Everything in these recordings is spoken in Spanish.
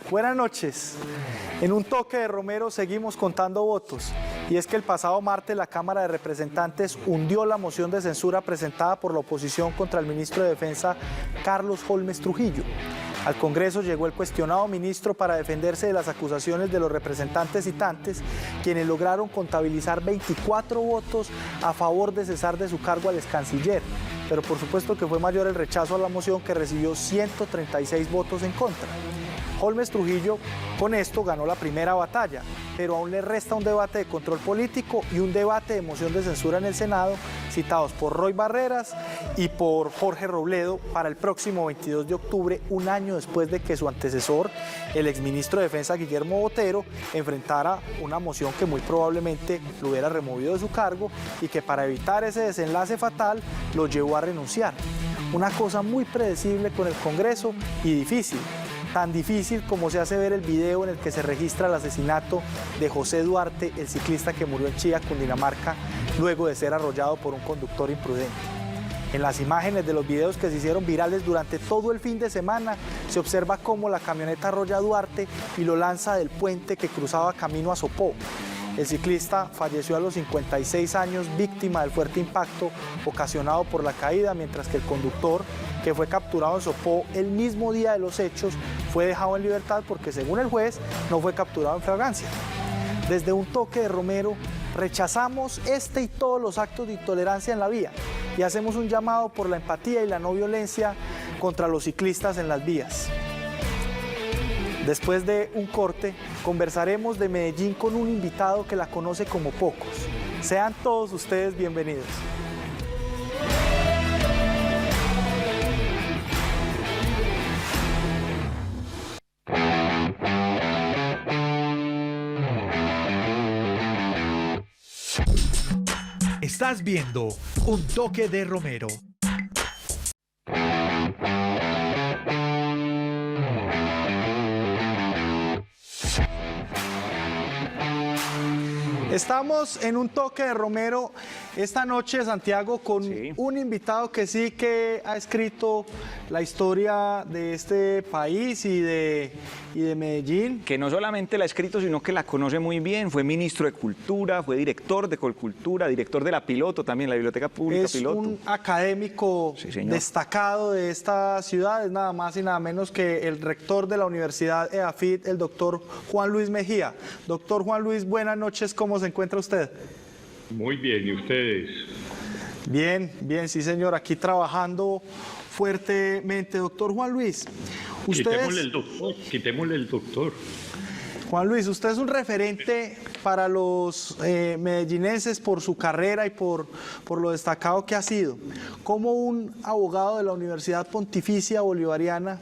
Buenas noches. En un toque de Romero seguimos contando votos. Y es que el pasado martes la Cámara de Representantes hundió la moción de censura presentada por la oposición contra el ministro de Defensa, Carlos Holmes Trujillo. Al Congreso llegó el cuestionado ministro para defenderse de las acusaciones de los representantes citantes, quienes lograron contabilizar 24 votos a favor de cesar de su cargo al excanciller. Pero por supuesto que fue mayor el rechazo a la moción, que recibió 136 votos en contra. Holmes Trujillo con esto ganó la primera batalla, pero aún le resta un debate de control político y un debate de moción de censura en el Senado, citados por Roy Barreras y por Jorge Robledo, para el próximo 22 de octubre, un año después de que su antecesor, el exministro de Defensa Guillermo Botero, enfrentara una moción que muy probablemente lo hubiera removido de su cargo y que, para evitar ese desenlace fatal, lo llevó a renunciar. Una cosa muy predecible con el Congreso y difícil. Tan difícil como se hace ver el video en el que se registra el asesinato de José Duarte, el ciclista que murió en Chía, Cundinamarca, luego de ser arrollado por un conductor imprudente. En las imágenes de los videos que se hicieron virales durante todo el fin de semana, se observa cómo la camioneta arrolla a Duarte y lo lanza del puente que cruzaba camino a Sopó. El ciclista falleció a los 56 años, víctima del fuerte impacto ocasionado por la caída, mientras que el conductor, que fue capturado en Sopó el mismo día de los hechos, fue dejado en libertad porque, según el juez, no fue capturado en flagrancia. Desde un toque de Romero rechazamos este y todos los actos de intolerancia en la vía y hacemos un llamado por la empatía y la no violencia contra los ciclistas en las vías. Después de un corte, conversaremos de Medellín con un invitado que la conoce como pocos. Sean todos ustedes bienvenidos. Estás viendo Un Toque de Romero. Estamos en un toque de Romero esta noche, Santiago, con un invitado que sí que ha escrito la historia de este país y de Medellín. Que no solamente la ha escrito, sino que la conoce muy bien. Fue ministro de Cultura, fue director de Colcultura, director de la Piloto también, la Biblioteca Pública Piloto. Es un académico destacado de esta ciudad, es nada más y nada menos que el rector de la Universidad EAFIT, el doctor Juan Luis Mejía. Doctor Juan Luis, buenas noches, ¿cómo se encuentra usted? Muy bien, ¿y ustedes? Bien, bien, sí señor, aquí trabajando fuertemente. Doctor Juan Luis, quitémosle el doctor. Juan Luis, usted es un referente para los medellinenses por su carrera y por lo destacado que ha sido. ¿Cómo un abogado de la Universidad Pontificia Bolivariana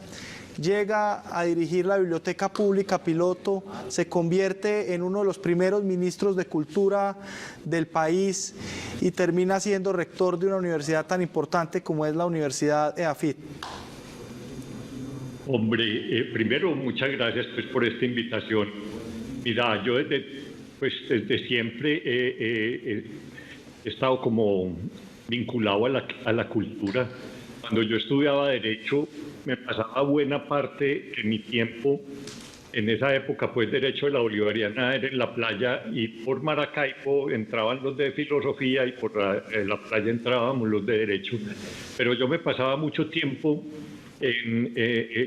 llega a dirigir la Biblioteca Pública Piloto, se convierte en uno de los primeros ministros de Cultura del país y termina siendo rector de una universidad tan importante como es la Universidad EAFIT? Hombre, primero muchas gracias por esta invitación. Mira, yo desde siempre he estado como vinculado a la cultura. Cuando yo estudiaba Derecho, me pasaba buena parte de mi tiempo, en esa época pues Derecho de la Bolivariana era en la playa, y por Maracaibo entraban los de Filosofía y por la playa entrábamos los de Derecho, pero yo me pasaba mucho tiempo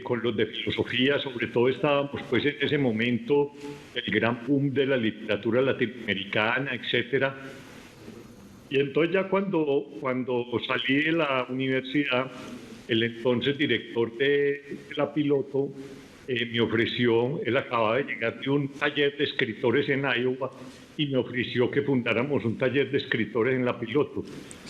con los de Filosofía. Sobre todo estábamos pues en ese momento el gran boom de la literatura latinoamericana, etcétera. Y entonces ya cuando salí de la universidad, el entonces director de la Piloto me ofreció, él acababa de llegar de un taller de escritores en Iowa, y me ofreció que fundáramos un taller de escritores en la Piloto.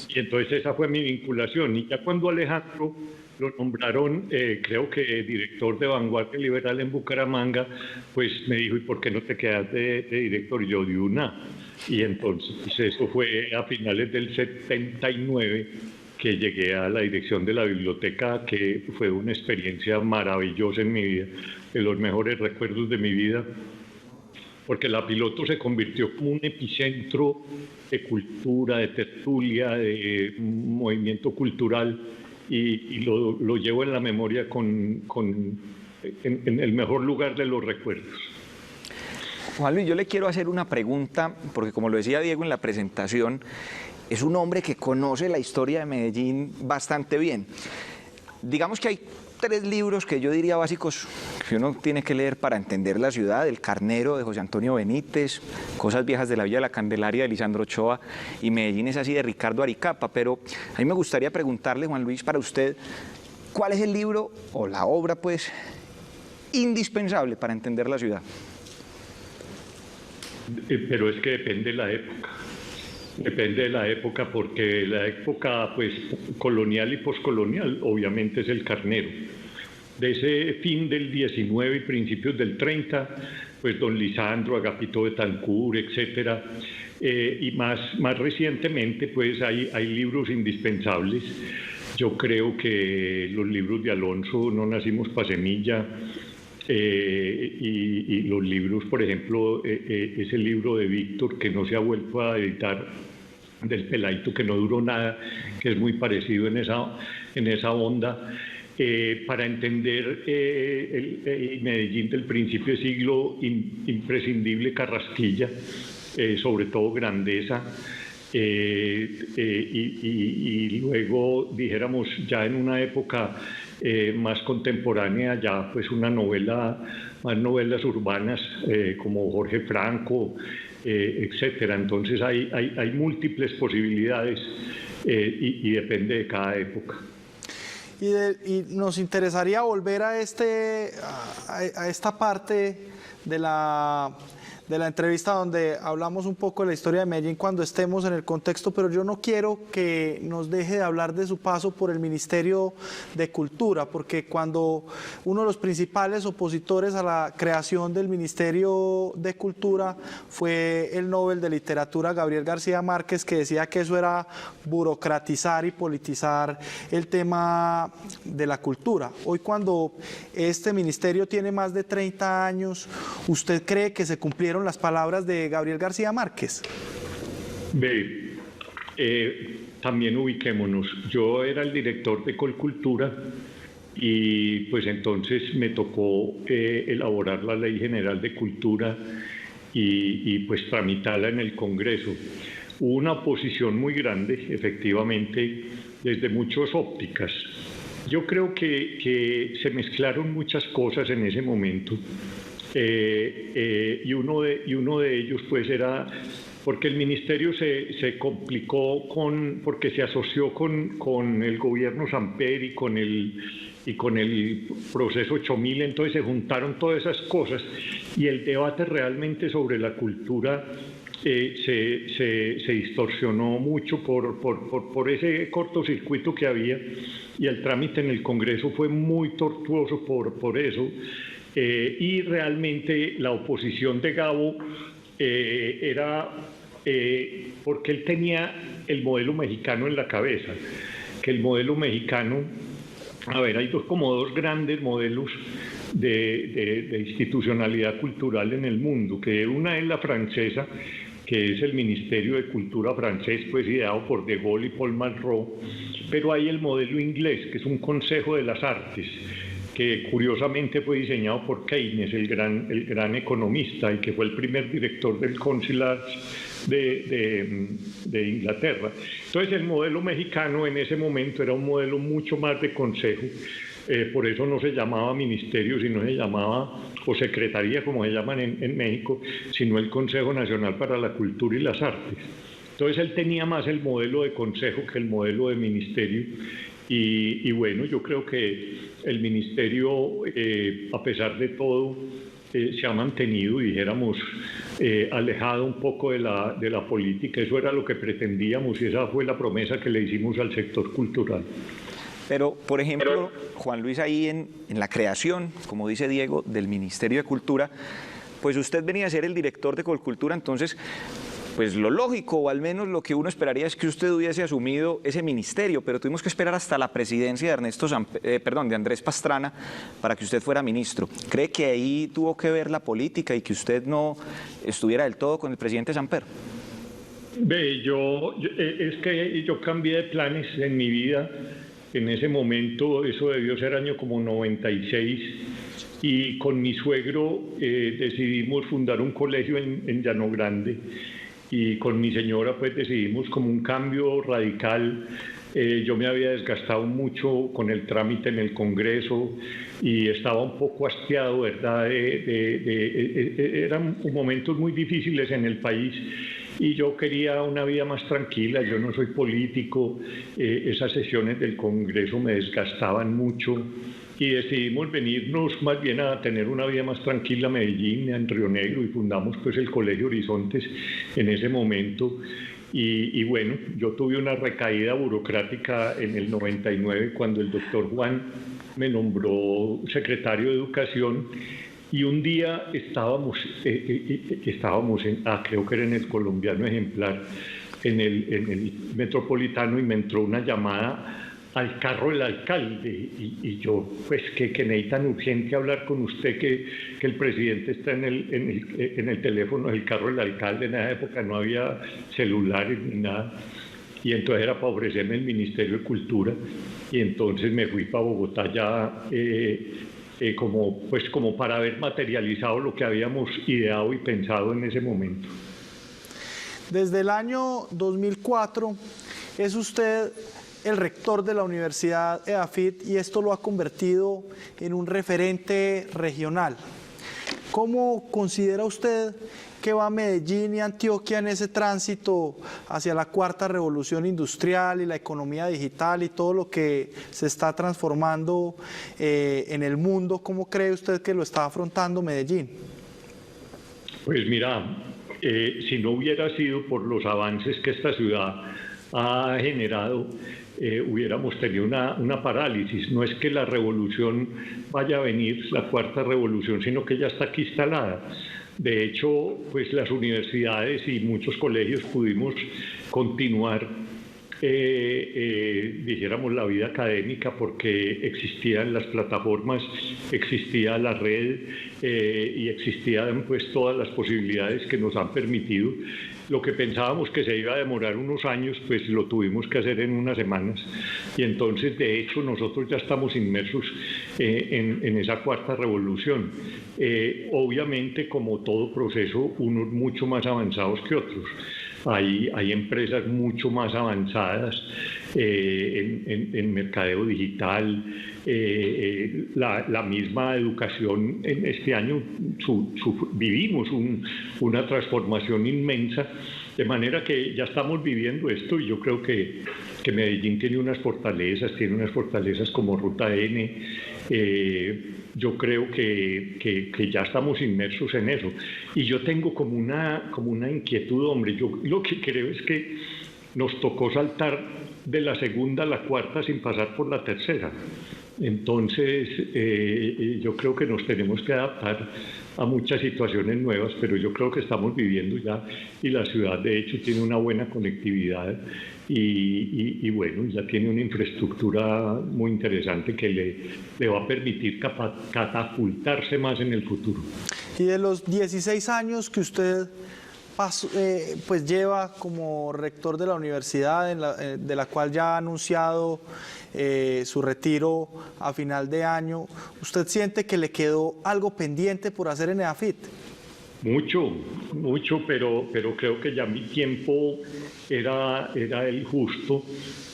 Y entonces esa fue mi vinculación. Y ya cuando Alejandro lo nombraron, creo que director de Vanguardia Liberal en Bucaramanga, pues me dijo, ¿y por qué no te quedas de director? Y yo, de una. Y entonces eso fue a finales del 79 que llegué a la dirección de la biblioteca, que fue una experiencia maravillosa en mi vida, de los mejores recuerdos de mi vida, porque la Piloto se convirtió como un epicentro de cultura, de tertulia, de movimiento cultural, y lo llevo en la memoria con en el mejor lugar de los recuerdos. Juan Luis, yo le quiero hacer una pregunta, porque como lo decía Diego en la presentación, es un hombre que conoce la historia de Medellín bastante bien. Digamos que hay 3 libros que yo diría básicos que uno tiene que leer para entender la ciudad: El Carnero de José Antonio Benítez, Cosas viejas de la Villa de la Candelaria de Lisandro Ochoa y Medellín es así de Ricardo Aricapa. Pero a mí me gustaría preguntarle, Juan Luis, para usted, ¿cuál es el libro o la obra pues indispensable para entender la ciudad? Pero es que depende de la época. Depende de la época, porque la época pues colonial y poscolonial obviamente es El Carnero. De ese fin del 19 y principios del 30, pues don Lisandro, Agapito Betancur, etcétera. Y más recientemente pues hay libros indispensables. Yo creo que los libros de Alonso, No nacimos pa' semilla, y los libros, por ejemplo, ese libro de Víctor que no se ha vuelto a editar, del Peladito, que no duró nada, que es muy parecido en esa onda, para entender el Medellín del principio de siglo, imprescindible Carrasquilla, sobre todo Grandeza, y luego, dijéramos, ya en una época más contemporánea, ya pues más novelas urbanas como Jorge Franco, etcétera. Entonces hay múltiples posibilidades y depende de cada época. Y nos interesaría volver a esta parte de la entrevista donde hablamos un poco de la historia de Medellín cuando estemos en el contexto, pero yo no quiero que nos deje de hablar de su paso por el Ministerio de Cultura, porque cuando uno de los principales opositores a la creación del Ministerio de Cultura fue el Nobel de Literatura Gabriel García Márquez, que decía que eso era burocratizar y politizar el tema de la cultura. Hoy, cuando este ministerio tiene más de 30 años, ¿usted cree que se cumplieron las palabras de Gabriel García Márquez? También ubiquémonos. Yo era el director de Colcultura y pues entonces me tocó elaborar la Ley General de Cultura y pues tramitarla en el Congreso. Hubo una oposición muy grande, efectivamente, desde muchas ópticas. Yo creo que se mezclaron muchas cosas en ese momento. Y uno de ellos pues era porque el ministerio se complicó porque se asoció con el gobierno Samper y con el proceso 8000, entonces se juntaron todas esas cosas y el debate realmente sobre la cultura se distorsionó mucho por ese cortocircuito que había, y el trámite en el Congreso fue muy tortuoso por eso. Y realmente la oposición de Gabo era porque él tenía el modelo mexicano en la cabeza, que el modelo mexicano, hay dos grandes modelos de institucionalidad cultural en el mundo, que una es la francesa, que es el Ministerio de Cultura francés, pues ideado por De Gaulle y Paul Malraux, pero hay el modelo inglés, que es un Consejo de las Artes, que curiosamente fue diseñado por Keynes, el gran economista, y que fue el primer director del Consulat de Inglaterra. Entonces el modelo mexicano en ese momento era un modelo mucho más de consejo, por eso no se llamaba ministerio, sino se llamaba, o secretaría como se llaman en México, sino el Consejo Nacional para la Cultura y las Artes. Entonces él tenía más el modelo de consejo que el modelo de ministerio. Y bueno, yo creo que el ministerio, a pesar de todo, se ha mantenido, dijéramos, alejado un poco de la política. Eso era lo que pretendíamos y esa fue la promesa que le hicimos al sector cultural. Pero, por ejemplo, Juan Luis, ahí en la creación, como dice Diego, del Ministerio de Cultura, pues usted venía a ser el director de Colcultura, entonces, pues lo lógico, o al menos lo que uno esperaría, es que usted hubiese asumido ese ministerio, pero tuvimos que esperar hasta la presidencia de Andrés Pastrana para que usted fuera ministro. ¿Cree que ahí tuvo que ver la política y que usted no estuviera del todo con el presidente Samper? Es que yo cambié de planes en mi vida. En ese momento, eso debió ser año como 96, y con mi suegro decidimos fundar un colegio en Llano Grande, y con mi señora pues decidimos como un cambio radical. Yo me había desgastado mucho con el trámite en el Congreso y estaba un poco hastiado, ¿verdad? Eran momentos muy difíciles en el país y yo quería una vida más tranquila. Yo no soy político, esas sesiones del Congreso me desgastaban mucho y decidimos venirnos más bien a tener una vida más tranquila a Medellín, en Río Negro, y fundamos pues el Colegio Horizontes en ese momento. Y bueno, yo tuve una recaída burocrática en el 99 cuando el doctor Juan me nombró secretario de Educación, y un día estábamos creo que era en el Colombiano Ejemplar, en el Metropolitano, y me entró una llamada al carro del alcalde, y yo, pues, que necesitan urgente hablar con usted, que el presidente está en el teléfono del carro del alcalde. En esa época no había celulares ni nada, y entonces era para ofrecerme el Ministerio de Cultura, y entonces me fui para Bogotá ya como para haber materializado lo que habíamos ideado y pensado en ese momento. Desde el año 2004 es usted el rector de la Universidad EAFIT, y esto lo ha convertido en un referente regional. ¿Cómo considera usted que va Medellín y Antioquia en ese tránsito hacia la cuarta revolución industrial y la economía digital y todo lo que se está transformando en el mundo? ¿Cómo cree usted que lo está afrontando Medellín? Pues mira, si no hubiera sido por los avances que esta ciudad ha generado, hubiéramos tenido una parálisis. No es que la revolución vaya a venir, la cuarta revolución, sino que ya está aquí instalada. De hecho, pues las universidades y muchos colegios pudimos continuar, dijéramos, la vida académica, porque existían las plataformas, existía la red y existían pues todas las posibilidades que nos han permitido. Lo que pensábamos que se iba a demorar unos años, pues lo tuvimos que hacer en unas semanas, y entonces de hecho nosotros ya estamos inmersos en esa cuarta revolución. Obviamente, como todo proceso, unos mucho más avanzados que otros. Hay empresas mucho más avanzadas en mercadeo digital. La misma educación en este año vivimos una transformación inmensa, de manera que ya estamos viviendo esto, y yo creo que Medellín tiene unas fortalezas como Ruta N. Yo creo que ya estamos inmersos en eso, y yo tengo como una inquietud, hombre. Yo lo que creo es que nos tocó saltar de la segunda a la cuarta sin pasar por la tercera. Entonces yo creo que nos tenemos que adaptar a muchas situaciones nuevas, pero yo creo que estamos viviendo ya, y la ciudad de hecho tiene una buena conectividad y bueno, ya tiene una infraestructura muy interesante que le va a permitir catapultarse más en el futuro. Y de los 16 años que usted pues lleva como rector de la universidad, de la cual ya ha anunciado su retiro a final de año, ¿usted siente que le quedó algo pendiente por hacer en EAFIT? Mucho, pero creo que ya mi tiempo era el justo.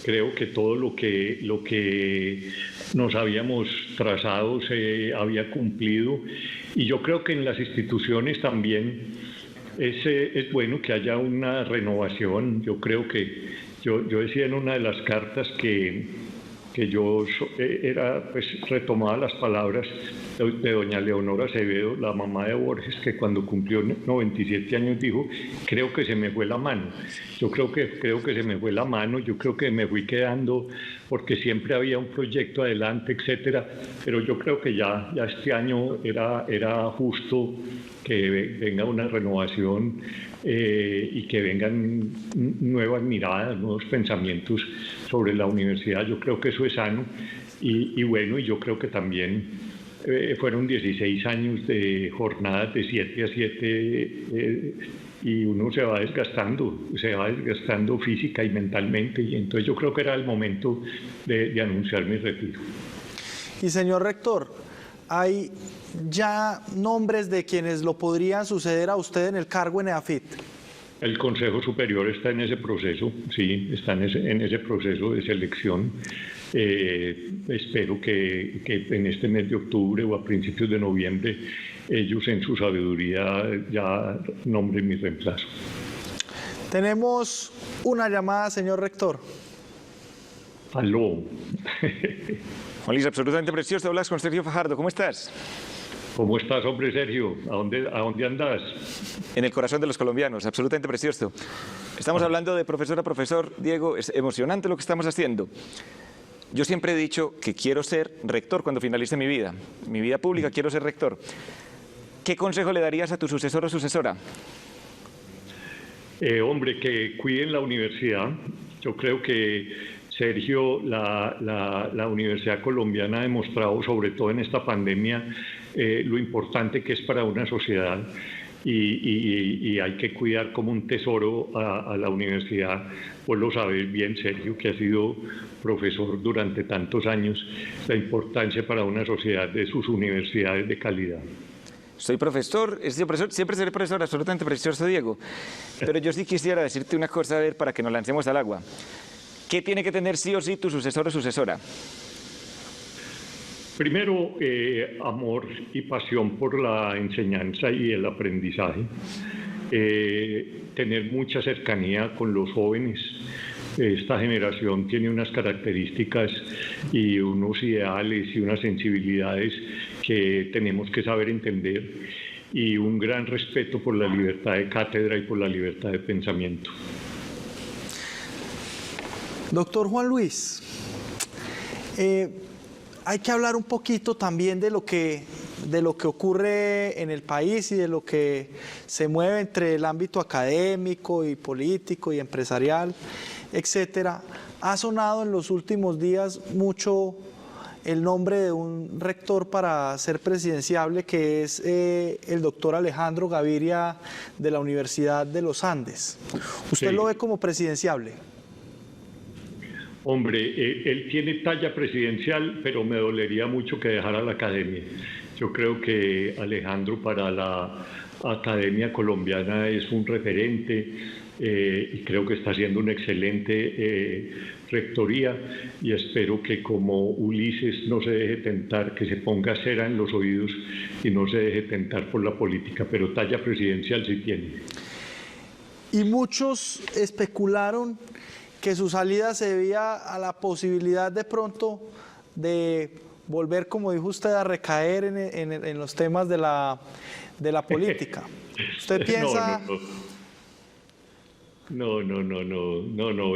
Creo que todo lo que nos habíamos trazado se había cumplido, y yo creo que en las instituciones también es bueno que haya una renovación. Yo creo que yo decía en una de las cartas que yo retomaba las palabras de doña Leonora Acevedo, la mamá de Borges, que cuando cumplió 97 años dijo: creo que se me fue la mano. Yo creo que se me fue la mano. Yo creo que me fui quedando porque siempre había un proyecto adelante, etcétera, pero yo creo que ya este año era justo que venga una renovación y que vengan nuevas miradas, nuevos pensamientos sobre la universidad. Yo creo que eso es sano, y bueno, y yo creo que también fueron 16 años de jornadas de 7 a 7 y uno se va desgastando física y mentalmente, y entonces yo creo que era el momento de anunciar mi retiro. Y señor rector, ¿hay ya nombres de quienes lo podrían suceder a usted en el cargo en EAFIT? El Consejo Superior está en ese proceso, sí, está en ese proceso de selección. Espero que en este mes de octubre o a principios de noviembre ellos en su sabiduría ya nombren mi reemplazo. Tenemos una llamada, señor rector. Aló. Juan Luis, absolutamente precioso. Hablas con Sergio Fajardo. ¿Cómo estás? ¿Cómo estás, hombre, Sergio? ¿A dónde andas? En el corazón de los colombianos, absolutamente precioso. Estamos hablando de profesor a profesor. Diego, es emocionante lo que estamos haciendo. Yo siempre he dicho que quiero ser rector cuando finalice mi vida pública, quiero ser rector. ¿Qué consejo le darías a tu sucesor o sucesora? Hombre, que cuiden la universidad. Yo creo que, Sergio, la Universidad Colombiana ha demostrado, sobre todo en esta pandemia, lo importante que es para una sociedad y hay que cuidar como un tesoro a la universidad. Vos lo sabes bien, Sergio, que has sido profesor durante tantos años, la importancia para una sociedad de sus universidades de calidad. Soy profesor, siempre seré profesor, absolutamente precioso, Diego. Pero yo sí quisiera decirte una cosa, a ver, para que nos lancemos al agua. ¿Qué tiene que tener sí o sí tu sucesor o sucesora? Primero, amor y pasión por la enseñanza y el aprendizaje. Tener mucha cercanía con los jóvenes. Esta generación tiene unas características y unos ideales y unas sensibilidades que tenemos que saber entender, y un gran respeto por la libertad de cátedra y por la libertad de pensamiento. Doctor Juan Luis, hay que hablar un poquito también de lo que ocurre en el país y de lo que se mueve entre el ámbito académico y político y empresarial, etcétera. Ha sonado en los últimos días mucho el nombre de un rector para ser presidenciable, que es el doctor Alejandro Gaviria de la Universidad de los Andes. ¿Usted Sí. lo ve como presidenciable? Hombre, él tiene talla presidencial, pero me dolería mucho que dejara la academia. Yo creo que Alejandro para la academia colombiana es un referente y creo que está haciendo una excelente rectoría, y espero que como Ulises no se deje tentar, que se ponga cera en los oídos y no se deje tentar por la política, pero talla presidencial sí tiene. Y muchos especularon que su salida se debía a la posibilidad de pronto de volver, como dijo usted, a recaer en los temas de la política. ¿Usted piensa...? No,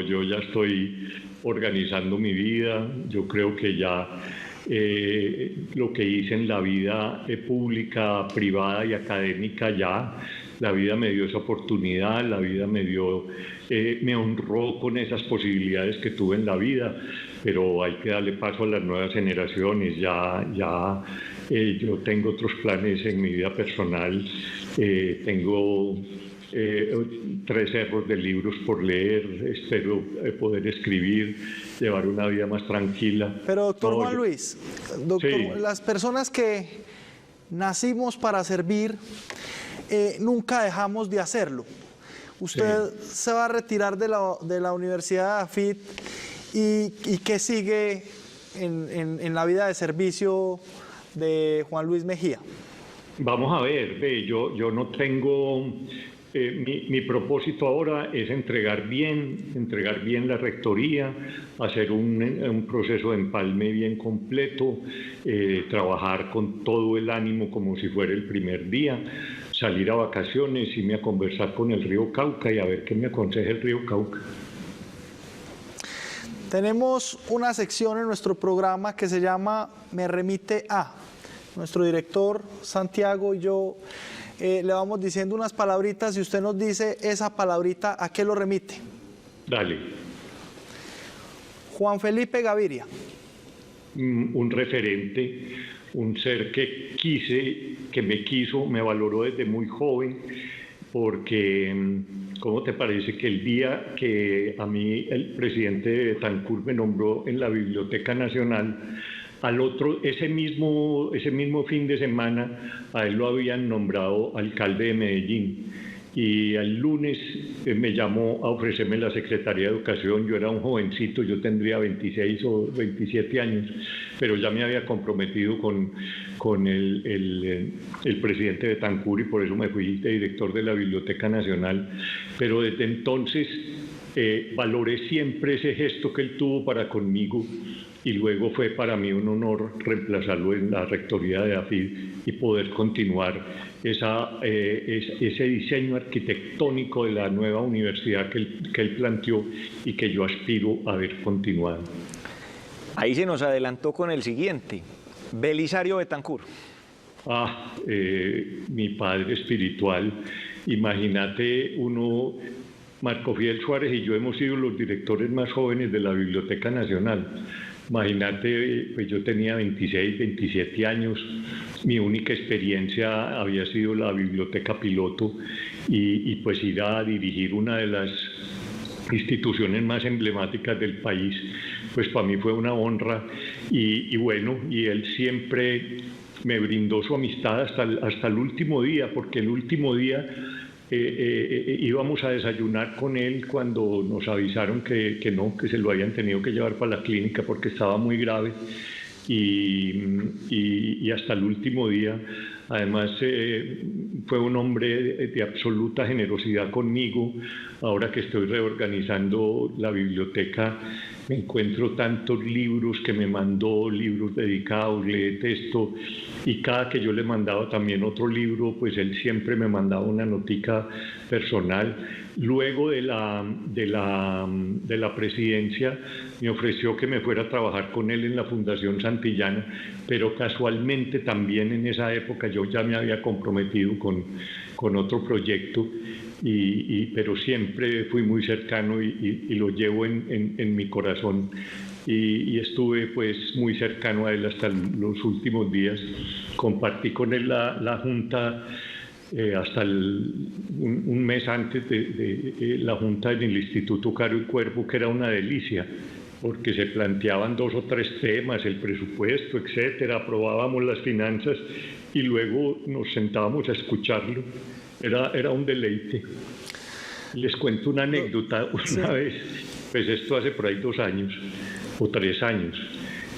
yo ya estoy organizando mi vida. Yo creo que ya lo que hice en la vida pública, privada y académica, ya la vida me dio esa oportunidad, la vida me honró con esas posibilidades que tuve en la vida, pero hay que darle paso a las nuevas generaciones. Yo tengo otros planes en mi vida personal, tengo 3 cerros de libros por leer, espero poder escribir, llevar una vida más tranquila. Pero doctor Juan Luis, Sí. las personas que nacimos para servir, nunca dejamos de hacerlo. Usted se va a retirar de la Universidad de AFIT y ¿qué sigue en la vida de servicio de Juan Luis Mejía? Vamos a ver, yo no tengo... mi propósito ahora es entregar bien la rectoría, hacer un proceso de empalme bien completo, trabajar con todo el ánimo como si fuera el primer día, salir a vacaciones, irme a conversar con el río Cauca y a ver qué me aconseja el río Cauca. Tenemos una sección en nuestro programa que se llama Me remite a. Nuestro director Santiago y yo le vamos diciendo unas palabritas y usted nos dice esa palabrita a qué lo remite. Dale. Juan Felipe Gaviria. Un referente, un ser que me quiso, me valoró desde muy joven, porque ¿cómo te parece que el día que a mí el presidente de Betancur me nombró en la Biblioteca Nacional, ese mismo fin de semana, a él lo habían nombrado alcalde de Medellín. Y el lunes me llamó a ofrecerme la Secretaría de Educación. Yo era un jovencito, yo tendría 26 o 27 años, pero ya me había comprometido con el presidente Betancur y por eso me fui de director de la Biblioteca Nacional. Pero desde entonces valoré siempre ese gesto que él tuvo para conmigo y luego fue para mí un honor reemplazarlo en la rectoría de AFID y poder continuar ese diseño arquitectónico de la nueva universidad que él planteó y que yo aspiro a ver continuado. Ahí se nos adelantó con el siguiente, Belisario Betancur. Mi padre espiritual. Imagínate uno, Marco Fidel Suárez y yo hemos sido los directores más jóvenes de la Biblioteca Nacional. Imagínate, pues yo tenía 26, 27 años, mi única experiencia había sido la biblioteca piloto y pues ir a dirigir una de las instituciones más emblemáticas del país, pues para mí fue una honra y bueno, y él siempre me brindó su amistad hasta el último día, porque el último día íbamos a desayunar con él cuando nos avisaron que se lo habían tenido que llevar para la clínica porque estaba muy grave y hasta el último día. Además fue un hombre de absoluta generosidad conmigo. Ahora que estoy reorganizando la biblioteca me encuentro tantos libros que me mandó, libros dedicados, lee texto, y cada que yo le mandaba también otro libro, pues él siempre me mandaba una notica personal. Luego de la presidencia me ofreció que me fuera a trabajar con él en la Fundación Santillana, pero casualmente también en esa época yo ya me había comprometido con otro proyecto, pero siempre fui muy cercano y lo llevo en mi corazón. Y estuve pues muy cercano a él hasta los últimos días. Compartí con él la Junta hasta un mes antes de la Junta del Instituto Caro y Cuervo, que era una delicia, porque se planteaban 2 o 3 temas, el presupuesto, etcétera, aprobábamos las finanzas y luego nos sentábamos a escucharlo. Era un deleite. Les cuento una anécdota. Una vez, pues esto hace por ahí 2 años o 3 años,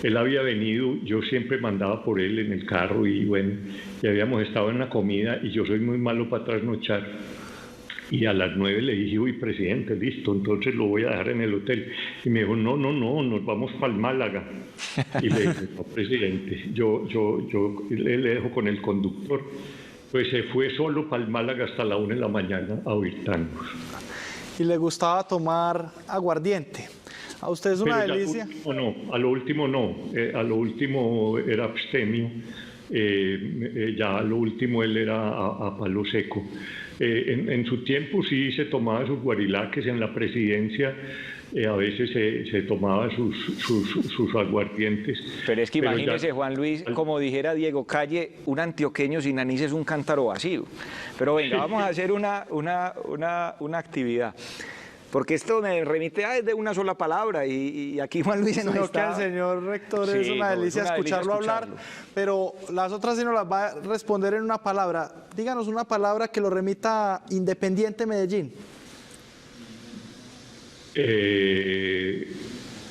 él había venido, yo siempre mandaba por él en el carro y bueno, ya habíamos estado en la comida y yo soy muy malo para trasnochar. Y a las 9 le dije, uy, presidente, listo, entonces lo voy a dejar en el hotel. Y me dijo, no, nos vamos para el Málaga. Y le dije, no, presidente, yo le dejo con el conductor. Pues se fue solo para el Málaga hasta la 1 de la mañana a oír tangos. Y le gustaba tomar aguardiente. ¿A usted es una delicia? A lo último no. A lo último era abstemio. Ya a lo último él era a palo seco. En su tiempo sí se tomaba sus guarilaques en la presidencia. A veces se tomaba sus aguardientes. Pero es que imagínese, Juan Luis, como dijera Diego Calle, un antioqueño sin anís es un cántaro vacío. Pero venga, vamos a hacer una actividad. Porque esto me remite de una sola palabra y aquí Juan Luis se nos está... que el señor rector es una delicia escucharlo hablar, pero las otras sí nos las va a responder en una palabra. Díganos una palabra que lo remita a Independiente Medellín.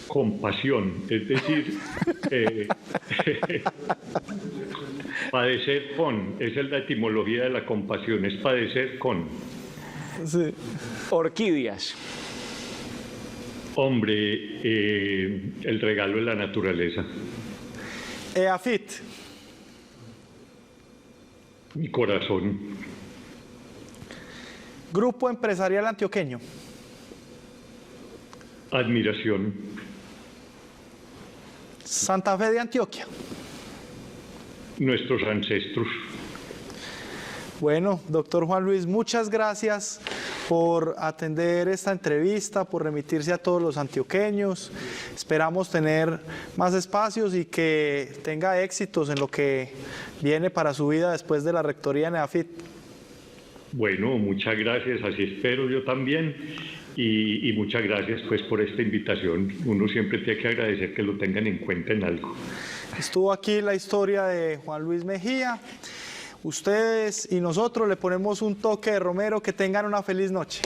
Compasión, es decir, padecer con, esa es la etimología de la compasión, es padecer con. Sí. Orquídeas. Hombre, el regalo de la naturaleza. EAFIT. Mi corazón. Grupo Empresarial Antioqueño. Admiración. Santa Fe de Antioquia. Nuestros ancestros. Bueno, doctor Juan Luis, muchas gracias por atender esta entrevista, por remitirse a todos los antioqueños. Esperamos tener más espacios y que tenga éxitos en lo que viene para su vida después de la rectoría en EAFIT. Bueno, muchas gracias, así espero yo también. Y muchas gracias pues por esta invitación. Uno siempre tiene que agradecer que lo tengan en cuenta en algo. Estuvo aquí la historia de Juan Luis Mejía. Ustedes y nosotros le ponemos un toque de Romero. Que tengan una feliz noche.